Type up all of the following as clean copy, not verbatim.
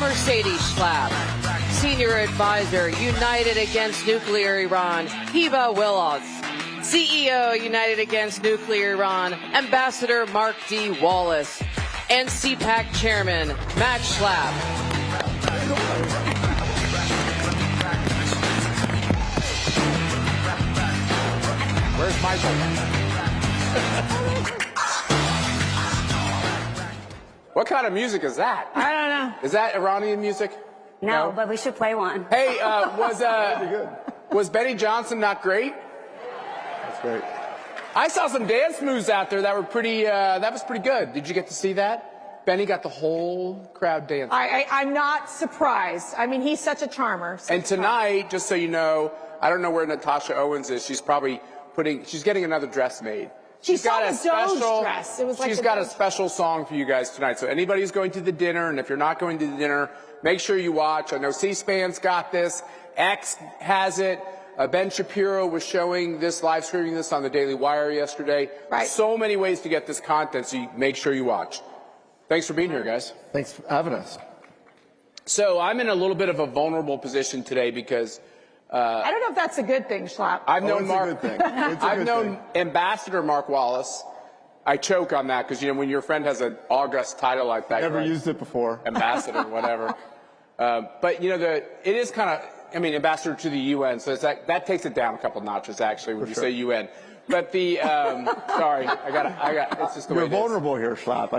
Mercedes Schlapp. Senior Advisor, United Against Nuclear Iran, Hiba Willows. CEO, United Against Nuclear Iran, Ambassador Mark D. Wallace. And CPAC Chairman, Matt Schlapp. Where's Michael? What kind of music is that? I don't know. Is that Iranian music? No, but we should play one. Hey, was Benny Johnson not great? That's great. I saw some dance moves out there that were pretty. That was pretty good. Did you get to see that? Benny got the whole crowd dancing. I'm not surprised. I mean, he's such a charmer. And tonight, just so you know, I don't know where Natasha Owens is. She's probably she's getting another dress made. She's got a special dress. It was like she's got a special song for you guys tonight. So anybody who's going to the dinner, and if you're not going to the dinner, make sure you watch. I know C-SPAN's got this. X has it. Ben Shapiro was showing this, live streaming this on the Daily Wire yesterday. Right. So many ways to get this content, so you make sure you watch. Thanks for being here, guys. Thanks for having us. So I'm in a little bit of a vulnerable position today because I don't know if that's a good thing, Schlapp. I've known I've known Ambassador Mark Wallace. I choke on that because, you know, when your friend has an august title like that, Never used it before. Ambassador, whatever. But, you know, it is kind of, I mean, ambassador to the UN, so it's that takes it down a couple notches, actually, when you say UN. But the, sorry, it's just the way it is. You're vulnerable here, Schlapp.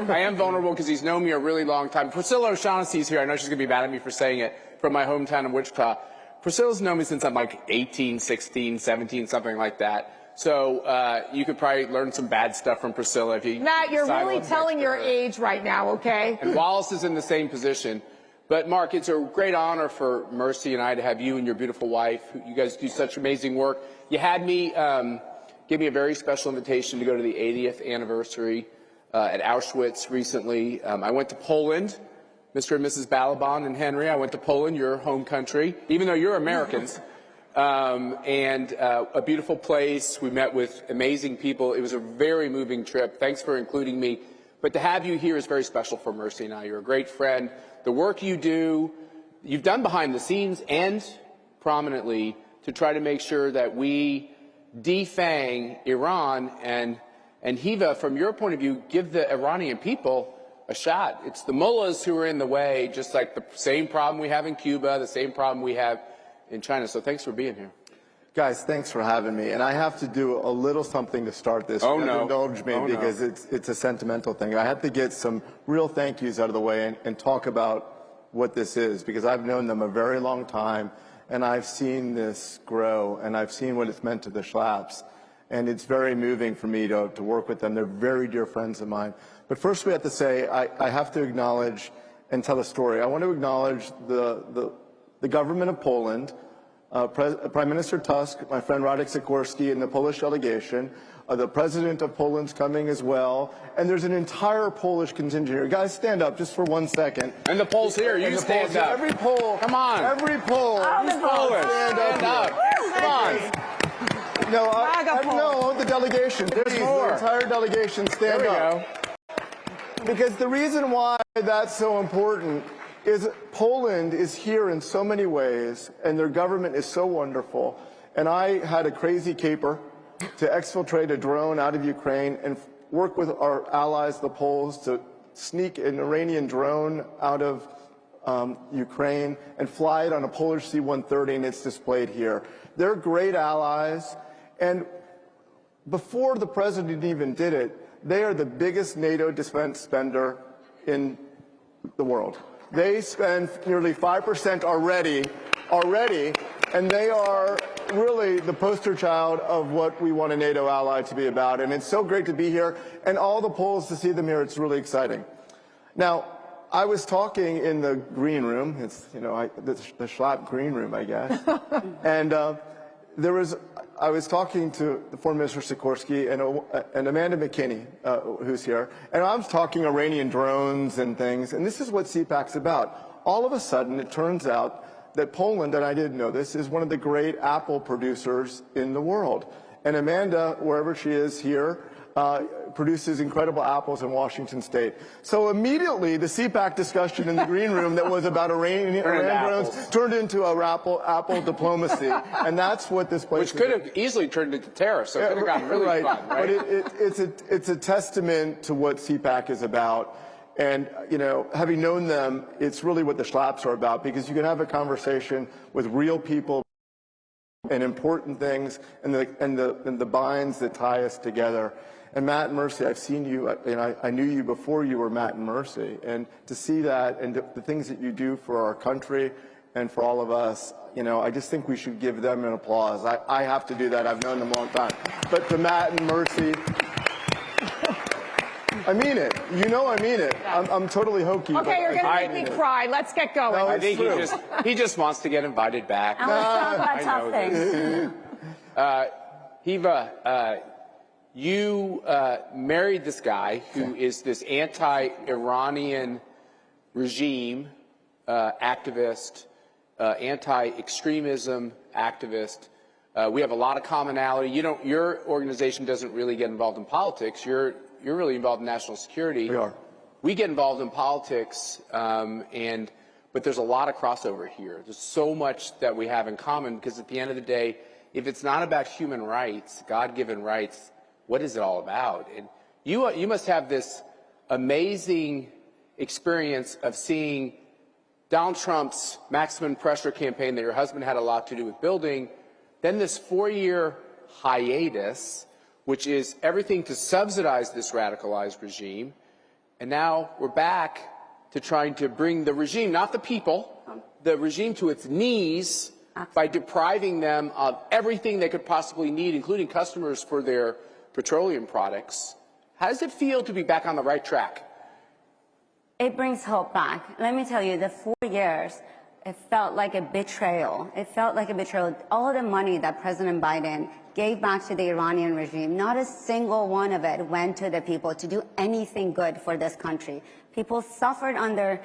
I am vulnerable because he's known me a really long time. Priscilla O'Shaughnessy's here. I know she's going to be mad at me for saying it, from my hometown of Wichita. Priscilla's known me since I'm like 18, 16, 17, something like that. So you could probably learn some bad stuff from Priscilla if you. Matt, you're really telling your age right now, okay? And Wallace is in the same position. But Mark, it's a great honor for Mercy and I to have you and your beautiful wife. You guys do such amazing work. You had me give me a very special invitation to go to the 80th anniversary at Auschwitz recently. I went to Poland. Mr. and Mrs. Balaban and Henry, I went to Poland, your home country, even though you're Americans, and a beautiful place. We met with amazing people. It was a very moving trip. Thanks for including me. But to have you here is very special for Mercy and I. You're a great friend. The work you do, you've done behind the scenes and prominently to try to make sure that we defang Iran and Hiva, from your point of view, give the Iranian people a shot. It's the mullahs who are in the way, just like the same problem we have in Cuba, the same problem we have in China. So thanks for being here. Guys, thanks for having me. And I have to do a little something to start this. Oh, no. Indulge me because it's a sentimental thing. I have to get some real thank yous out of the way and talk about what this is, because I've known them a very long time, and I've seen this grow, and I've seen what it's meant to the Schlapps. And it's very moving for me to work with them. They're very dear friends of mine. But first we have to say, I have to acknowledge and tell a story. I want to acknowledge the government of Poland, Prime Minister Tusk, my friend Radek Sikorski, and the Polish delegation. The president of Poland's coming as well. And there's an entire Polish contingent here. Guys, stand up just for 1 second. And the Poles here, you stand up. Every Pole. Come on. Every Pole. Stand up. Come on. No, the delegation. Please, the entire delegation stand up. There we go. Because the reason why that's so important is Poland is here in so many ways, and their government is so wonderful. And I had a crazy caper to exfiltrate a drone out of Ukraine and work with our allies, the Poles, to sneak an Iranian drone out of Ukraine and fly it on a Polish C-130, and it's displayed here. They're great allies. And before the president even did it, they are the biggest NATO defense spender in the world. They spend nearly 5% already, and they are really the poster child of what we want a NATO ally to be about. And it's so great to be here, and all the Poles to see them here. It's really exciting. Now, I was talking in the green room. It's, you know, the Schlapp green room, I guess. And I was talking to the Foreign Minister Sikorski and Amanda McKinney, who's here, and I was talking Iranian drones and things, and this is what CPAC's about. All of a sudden, it turns out that Poland, and I didn't know this, is one of the great apple producers in the world. And Amanda, wherever she is here, produces incredible apples in Washington State. So immediately, the CPAC discussion in the green room that was about Iran drones turned into a apple diplomacy, and that's what this place. Which could have easily turned into terror. So it could have gotten really fun, right? But it's a testament to what CPAC is about. And, you know, having known them, it's really what the schlaps are about, because you can have a conversation with real people and important things and the binds that tie us together. And Matt and Mercy, I've seen you, and I knew you before you were Matt and Mercy. And to see that and the things that you do for our country and for all of us, you know, I just think we should give them an applause. I have to do that. I've known them a long time. But to Matt and Mercy, I mean it. You know I mean it. I'm totally hokey. Okay, you're going to make me cry. Let's get going. No, I think he just wants to get invited back. And let's talk about tough things. Hiva, you married this guy who is this anti-Iranian regime activist, anti-extremism activist. We have a lot of commonality. Your organization doesn't really get involved in politics. You're really involved in national security. We are. We get involved in politics, but there's a lot of crossover here. There's so much that we have in common, because at the end of the day, if it's not about human rights, God-given rights, what is it all about? And you must have this amazing experience of seeing Donald Trump's maximum pressure campaign that your husband had a lot to do with building, then this 4-year hiatus, which is everything to subsidize this radicalized regime. And now we're back to trying to bring the regime, not the people, the regime to its knees by depriving them of everything they could possibly need, including customers for their petroleum products. How does it feel to be back on the right track? It brings hope back. Let me tell you, the 4 years, it felt like a betrayal. It felt like a betrayal. All the money that President Biden gave back to the Iranian regime, not a single one of it went to the people to do anything good for this country. People suffered under,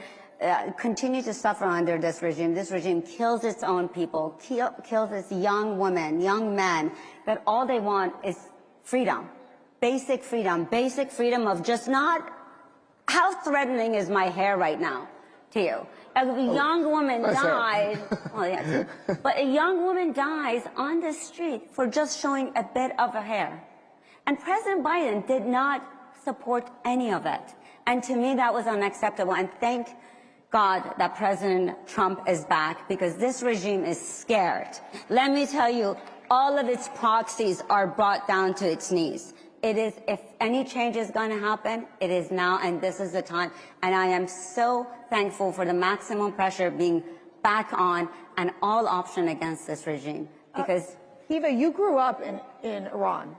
continue to suffer under this regime. This regime kills its own people, kills its young women, young men, that all they want is freedom, basic freedom of just not, how threatening is my hair right now to you? A young woman died, well, yes, but a young woman dies on the street for just showing a bit of her hair. And President Biden did not support any of it. And to me, that was unacceptable. And thank God that President Trump is back, because this regime is scared. Let me tell you, all of its proxies are brought down to its knees. It is, if any change is going to happen, it is now, and this is the time. And I am so thankful for the maximum pressure being back on and all option against this regime. Because Hiva, you grew up in Iran.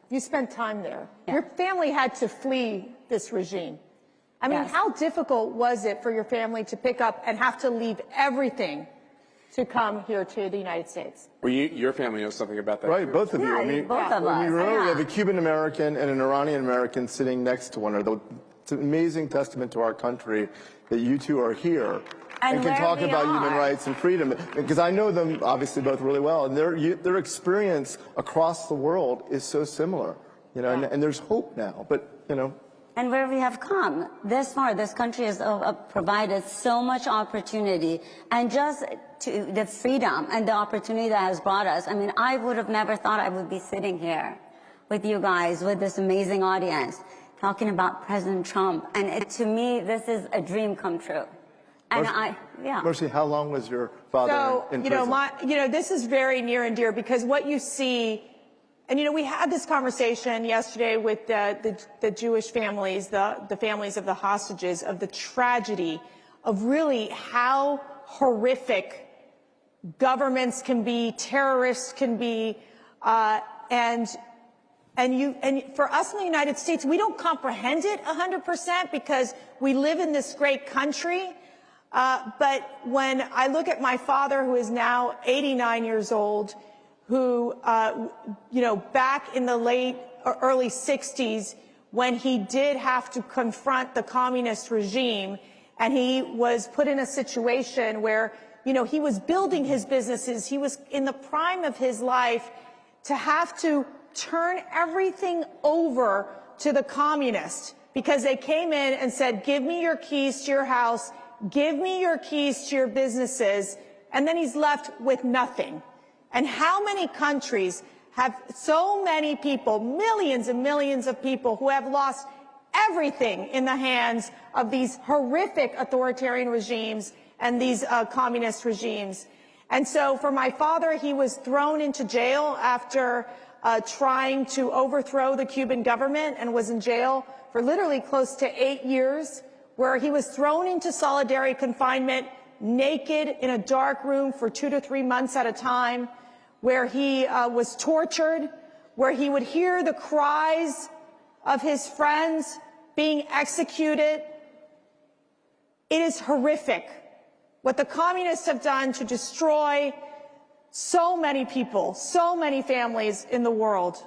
You spent time there. Yeah. Your family had to flee this regime. I mean, how difficult was it for your family to pick up and have to leave everything to come here to the United States? Well, your family knows something about that. Right, both of you. Yeah, I mean, both of us. We have a Cuban American and an Iranian American sitting next to one another. It's an amazing testament to our country that you two are here and can talk about human rights and freedom. Because I know them obviously both really well, and their experience across the world is so similar. You know, and there's hope now. But you know. And where we have come this far, this country has provided so much opportunity, and just to the freedom and the opportunity that has brought us. I mean, I would have never thought I would be sitting here with you guys, with this amazing audience, talking about President Trump. And to me, this is a dream come true. And Mercy, how long was your father in prison? This is very near and dear, because what you see. And, we had this conversation yesterday with the Jewish families, the families of the hostages, of the tragedy of really how horrific governments can be, terrorists can be, and for us in the United States, we don't comprehend it 100% because we live in this great country. But when I look at my father, who is now 89 years old, who, back in the early 60s, when he did have to confront the communist regime, and he was put in a situation where, he was building his businesses, he was in the prime of his life, to have to turn everything over to the communists because they came in and said, give me your keys to your house, give me your keys to your businesses, and then he's left with nothing. And how many countries have so many people, millions and millions of people who have lost everything in the hands of these horrific authoritarian regimes and these communist regimes? And so for my father, he was thrown into jail after trying to overthrow the Cuban government and was in jail for literally close to 8 years, where he was thrown into solitary confinement, naked in a dark room for 2 to 3 months at a time, where he was tortured, where he would hear the cries of his friends being executed. It is horrific what the communists have done to destroy so many people, so many families in the world.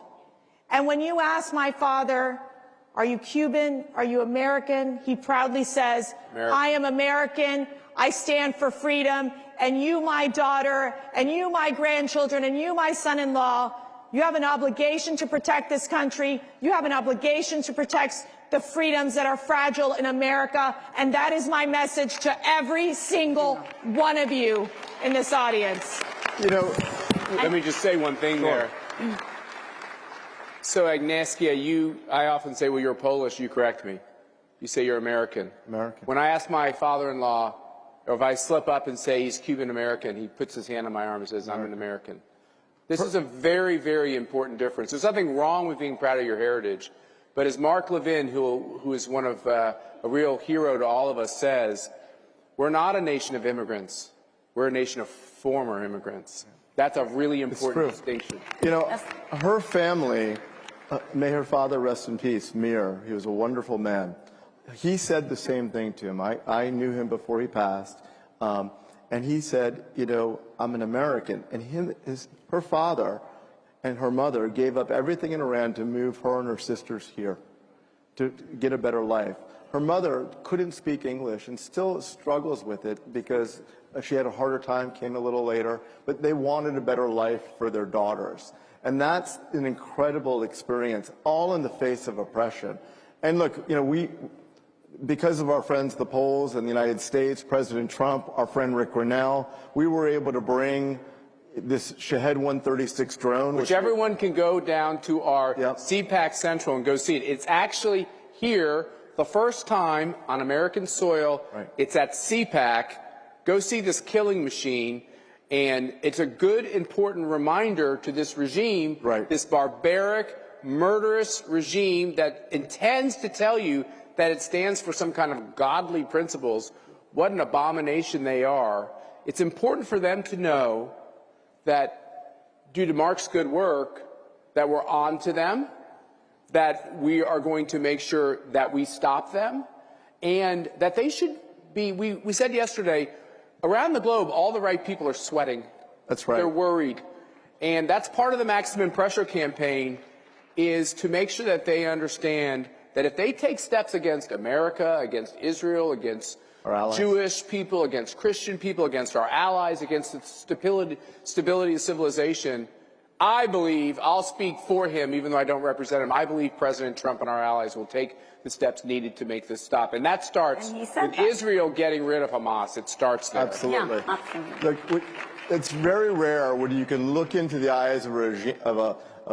And when you ask my father, are you Cuban? Are you American? He proudly says, I am American. I stand for freedom. And you, my daughter, and you, my grandchildren, and you, my son-in-law, you have an obligation to protect this country. You have an obligation to protect the freedoms that are fragile in America. And that is my message to every single one of you in this audience. You know, let me just say one thing there. So, Agnieszka, I often say, well, you're Polish, you correct me. You say you're American. American. When I ask my father-in-law, or if I slip up and say he's Cuban-American, he puts his hand on my arm and says, I'm an American. This is a very, very important difference. There's nothing wrong with being proud of your heritage. But as Mark Levin, who is one of a real hero to all of us, says, we're not a nation of immigrants. We're a nation of former immigrants. That's a really important distinction. You know, her family, may her father rest in peace, Mir, he was a wonderful man. He said the same thing to him. I knew him before he passed. And he said, you know, I'm an American. And her father and her mother gave up everything in Iran to move her and her sisters here to get a better life. Her mother couldn't speak English and still struggles with it because she had a harder time, came a little later, but they wanted a better life for their daughters. And that's an incredible experience, all in the face of oppression. And look, you know, because of our friends, the Poles and the United States, President Trump, our friend Rick Grinnell, we were able to bring this Shahed 136 drone. Which everyone can go down to our CPAC Central and go see it. It's actually here the first time on American soil. Right. It's at CPAC. Go see this killing machine. And it's a good, important reminder to this regime, this barbaric, murderous regime that intends to tell you that it stands for some kind of godly principles. What an abomination they are. It's important for them to know that due to Mark's good work, that we're on to them, that we are going to make sure that we stop them, and that they should be, we said yesterday, around the globe, all the right people are sweating. That's right. They're worried. And that's part of the maximum pressure campaign, is to make sure that they understand that if they take steps against America, against Israel, against Jewish people, against Christian people, against our allies, against the stability of civilization, I believe, I'll speak for him, even though I don't represent him, I believe President Trump and our allies will take the steps needed to make this stop. And that starts with Israel getting rid of Hamas. It starts there. Absolutely. Yeah, absolutely. Look, it's very rare when you can look into the eyes of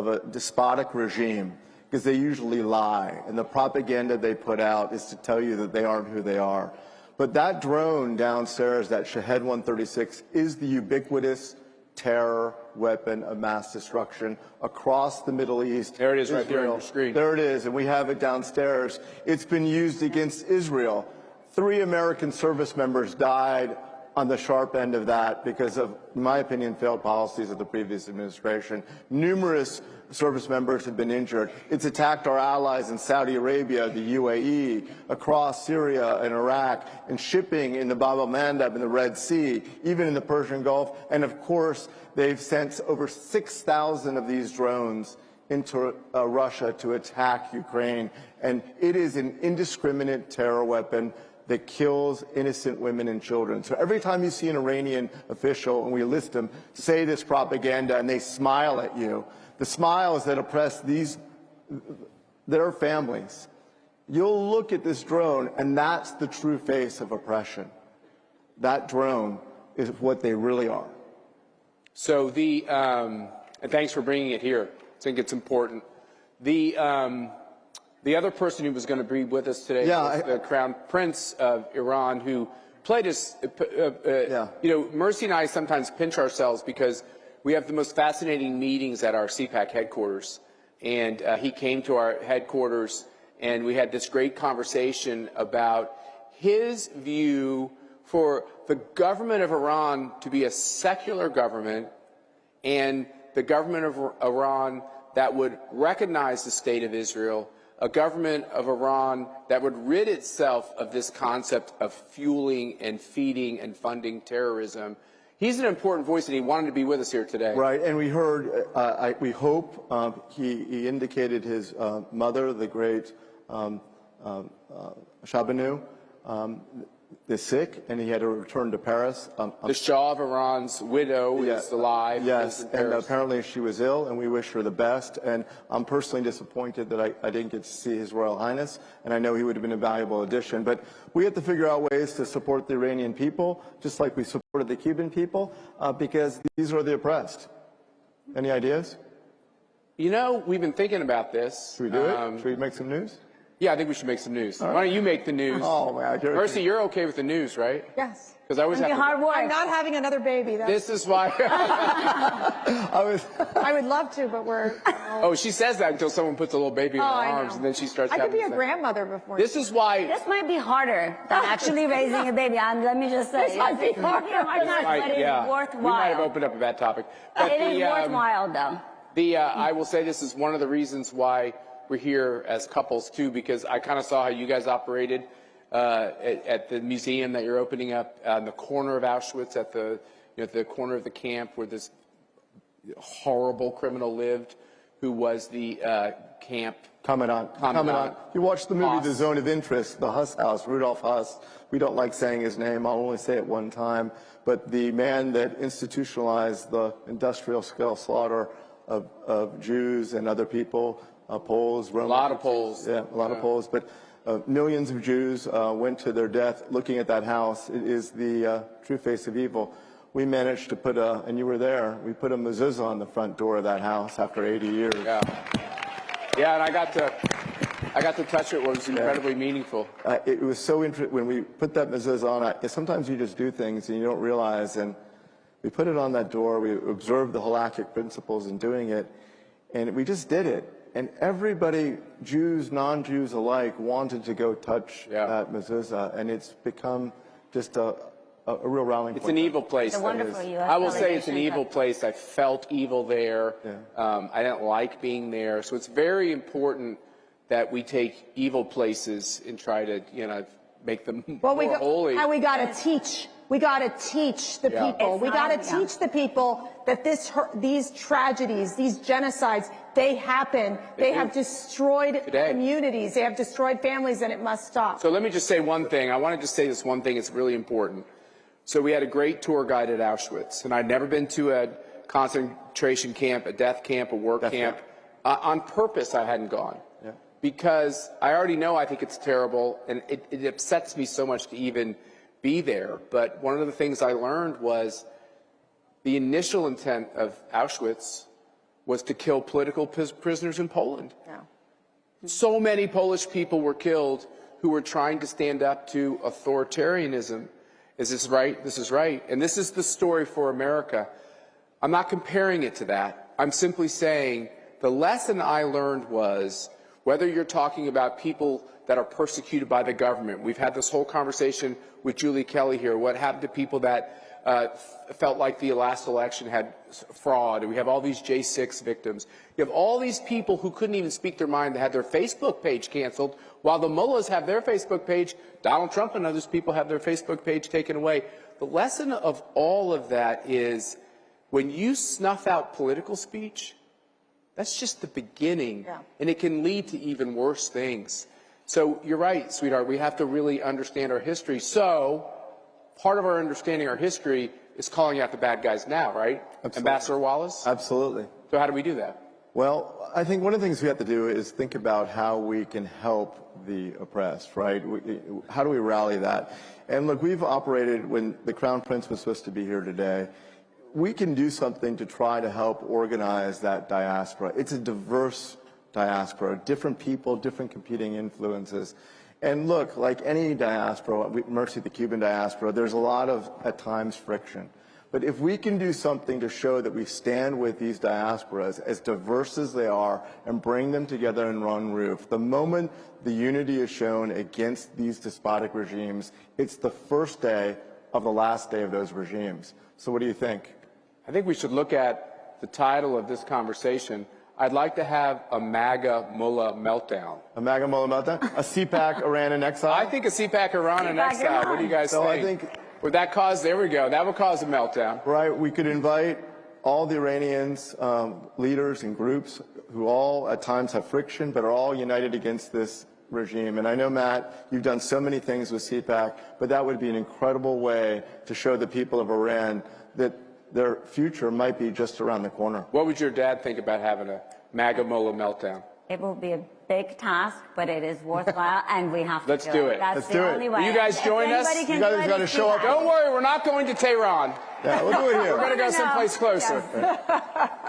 a despotic regime, because they usually lie, and the propaganda they put out is to tell you that they aren't who they are. But that drone downstairs, that Shahed 136, is the ubiquitous terror weapon of mass destruction across the Middle East. There it is, right there on your screen. There it is, and we have it downstairs. It's been used against Israel. 3 American service members died on the sharp end of that because of, in my opinion, failed policies of the previous administration. Numerous service members have been injured. It's attacked our allies in Saudi Arabia, the UAE, across Syria and Iraq, and shipping in the Bab el-Mandeb in the Red Sea, even in the Persian Gulf. And of course, they've sent over 6,000 of these drones into Russia to attack Ukraine. And it is an indiscriminate terror weapon that kills innocent women and children. So every time you see an Iranian official, and we list them, say this propaganda and they smile at you, the smiles that oppress these their families. You'll look at this drone, and that's the true face of oppression. That drone is what they really are. So and thanks for bringing it here. I think it's important. The other person who was going to be with us today was the Crown Prince of Iran, who played us. You know, Mercy and I sometimes pinch ourselves because we have the most fascinating meetings at our CPAC headquarters. And he came to our headquarters, and we had this great conversation about his view for the government of Iran to be a secular government, and the government of Iran that would recognize the state of Israel, a government of Iran that would rid itself of this concept of fueling and feeding and funding terrorism. He's an important voice, and he wanted to be with us here today. Right, and we heard, we hope, he indicated his mother, the great Shabanu, is sick, and he had to return to Paris. The Shah of Iran's widow is alive. Yes, and apparently she was ill, and we wish her the best. And I'm personally disappointed that I didn't get to see His Royal Highness, and I know he would have been a valuable addition. But we have to figure out ways to support the Iranian people, just like we supported the Cuban people, because these are the oppressed. Any ideas? You know, we've been thinking about this. Should we do it? Should we make some news? Yeah, I think we should make some news. Why don't you make the news? Oh, man. Mercy, you're okay with the news, right? Yes. Because I always have to. I'm not having another baby. This is why. I would love to, but we're. Oh, she says that until someone puts a little baby in her arms, and then she starts. I could having be a sex. grandmother before. This is why. This might be harder than actually raising a baby. Let me just say. This might be harder. But it's worthwhile. We might have opened up a bad topic. But it is worthwhile, though. I will say this is one of the reasons why we're here as couples too, because I kind of saw how you guys operated at the museum that you're opening up on the corner of Auschwitz, at the the corner of the camp where this horrible criminal lived, who was the camp Commandant. You watched the movie The Zone of Interest, the Huss house, Rudolf Huss. We don't like saying his name. I'll only say it one time. But the man that institutionalized the industrial scale slaughter of Jews and other people, Poles, Romans. A lot of Poles. Yeah, a lot of Poles. But millions of Jews went to their death looking at that house. It is the true face of evil. We managed to put and you were there, we put a mezuzah on the front door of that house after 80 years. Yeah, and I got to touch it. It was incredibly meaningful. It was so interesting when we put that mezuzah on. Sometimes you just do things and you don't realize. And we put it on that door. We observed the halakhic principles in doing it, and we just did it. And everybody, Jews, non-Jews alike, wanted to go touch that mezuzah, and it's become just a real rallying point. It's an evil place. It's a wonderful U.S. I will say it's an evil place. I felt evil there. I didn't like being there. So it's very important that we take evil places and try to, make them more holy. And we got to teach. We got to teach the people. We got to teach the people that these tragedies, these genocides, they happen. They have destroyed communities. They have destroyed families, and it must stop. So let me just say one thing. I want to just say this one thing. It's really important. So we had a great tour guide at Auschwitz, and I'd never been to a concentration camp, a death camp, a work camp. On purpose, I hadn't gone. Because I already know I think it's terrible, and it upsets me so much to even be there. But one of the things I learned was the initial intent of Auschwitz was to kill political prisoners in Poland. So many Polish people were killed who were trying to stand up to authoritarianism. Is this right? This is right. And this is the story for America. I'm not comparing it to that. I'm simply saying the lesson I learned was, whether you're talking about people that are persecuted by the government. We've had this whole conversation with Julie Kelly here. What happened to people that felt like the last election had fraud? We have all these J6 victims. You have all these people who couldn't even speak their mind, that had their Facebook page canceled, while the mullahs have their Facebook page. Donald Trump and others people have their Facebook page taken away. The lesson of all of that is, when you snuff out political speech, that's just the beginning, and it can lead to even worse things. So you're right, sweetheart. We have to really understand our history. So part of our understanding our history is calling out the bad guys now, right? Absolutely. Ambassador Wallace? Absolutely. So how do we do that? Well, I think one of the things we have to do is think about how we can help the oppressed, right? How do we rally that? And look, we've operated when the Crown Prince was supposed to be here today. We can do something to try to help organize that diaspora. It's a diverse diaspora, different people, different competing influences. And look, like any diaspora, Mercy, the Cuban diaspora, there's a lot of, at times, friction. But if we can do something to show that we stand with these diasporas, as diverse as they are, and bring them together in one roof, the moment the unity is shown against these despotic regimes, it's the first day of the last day of those regimes. So what do you think? I think we should look at the title of this conversation. I'd like to have a Maga Mullah meltdown. A Maga Mullah meltdown? A CPAC Iran in exile? I think a CPAC Iran in exile. What do you guys think? I think, would that cause, there we go, that would cause a meltdown. right, we could invite all the Iranians, leaders and groups who all at times have friction, but are all united against this regime. And I know, Matt, you've done so many things with CPAC, but that would be an incredible way to show the people of Iran that their future might be just around the corner. What would your dad think about having a Maga Mullah meltdown? It will be a big task, but it is worthwhile, and we have to Let's do it. That's Let's the do it. only way. Will you guys join us? Anybody can You guys do it, gotta it's show up. CPAC. Don't worry, we're not going to Tehran. Yeah, we'll do it here. We're going to go someplace closer.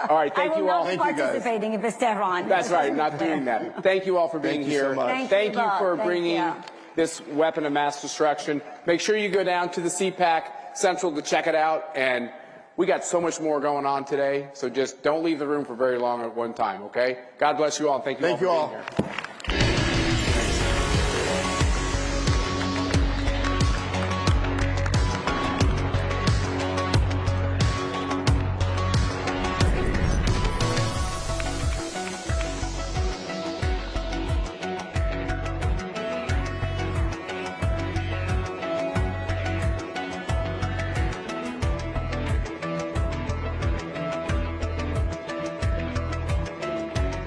All right, thank you all. I will not be participating if it's Tehran. That's right, not doing that. Thank you all for being Thank you so here. much. Thank you for Thank bringing you. this weapon of mass destruction. Make sure you go down to the CPAC Central to check it out. And we got so much more going on today, so just don't leave the room for very long at one time, okay? God bless you all. Thank you all for being here.